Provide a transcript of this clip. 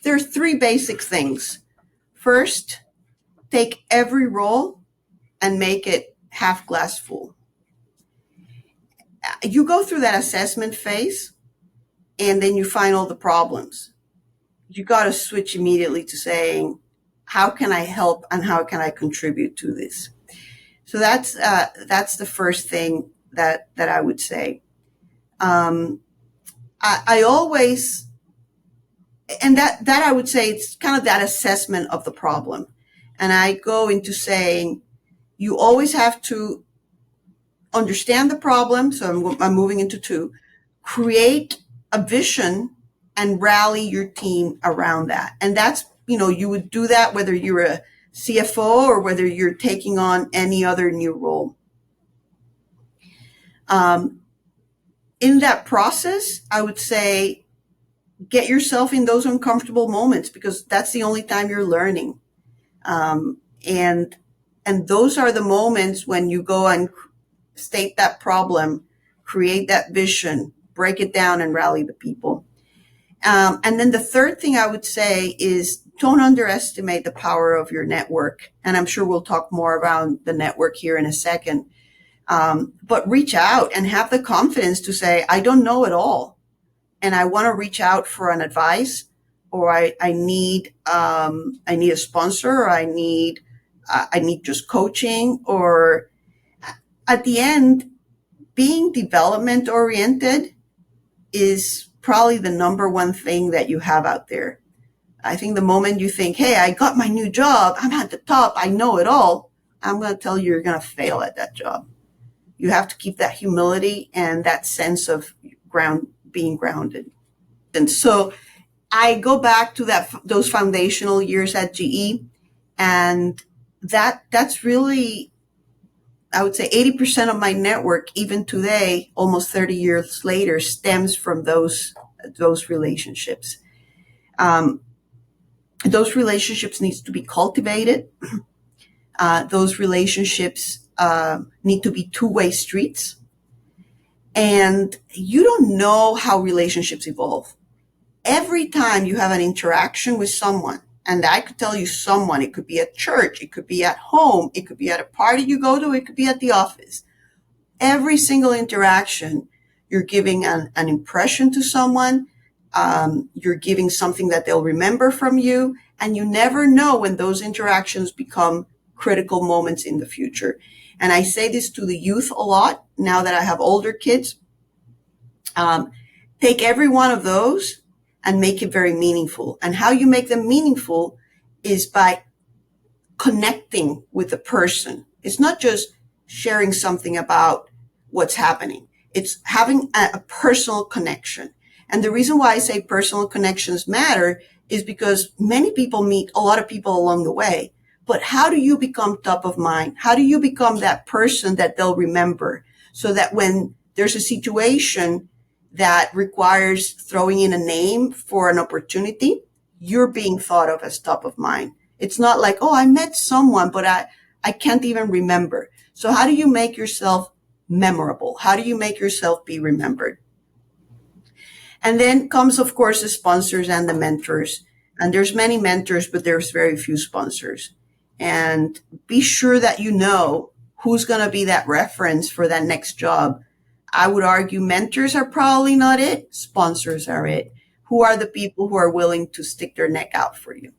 there are three basic things. First, take every role and make it half glass full. You go through that assessment phase and then you find all the problems. You got to switch immediately to saying, how can I help and how can I contribute to this? So that's the first thing that I would say. I always, and that I would say it's kind of that assessment of the problem. And I go into saying, you always have to understand the problem. So I'm moving into two, create a vision and rally your team around that. And that's, you would do that whether you're a CFO or whether you're taking on any other new role. In that process, I would say, get yourself in those uncomfortable moments because that's the only time you're learning. And those are the moments when you go and state that problem, create that vision, break it down and rally the people. And then the third thing I would say is don't underestimate the power of your network. And I'm sure we'll talk more about the network here in a second. But reach out and have the confidence to say, I don't know it all. And I want to reach out for an advice, or I need a sponsor, or I need just coaching, or at the end, being development oriented is probably the number one thing that you have out there. I think the moment you think, hey, I got my new job, I'm at the top, I know it all, I'm going to tell you, you're going to fail at that job. You have to keep that humility and that sense of being grounded. And so I go back to those foundational years at GE, and that's really, I would say 80% of my network, even today, almost 30 years later, stems from those relationships. Those relationships need to be cultivated. Those relationships need to be two-way streets. And you don't know how relationships evolve. Every time you have an interaction with someone, and I could tell you someone, it could be at church, it could be at home, it could be at a party you go to, it could be at the office. Every single interaction, you're giving an impression to someone, you're giving something that they'll remember from you, and you never know when those interactions become critical moments in the future. And I say this to the youth a lot now that I have older kids. Take every one of those and make it very meaningful. And how you make them meaningful is by connecting with the person. It's not just sharing something about what's happening. It's having a personal connection. And the reason why I say personal connections matter is because many people meet a lot of people along the way. But how do you become top of mind? How do you become that person that they'll remember so that when there's a situation that requires throwing in a name for an opportunity, you're being thought of as top of mind? It's not like, oh, I met someone, but I can't even remember. So how do you make yourself memorable? How do you make yourself be remembered? And then comes, of course, the sponsors and the mentors. And there's many mentors, but there's very few sponsors. And be sure that you know who's going to be that reference for that next job. I would argue mentors are probably not it. Sponsors are it. Who are the people who are willing to stick their neck out for you?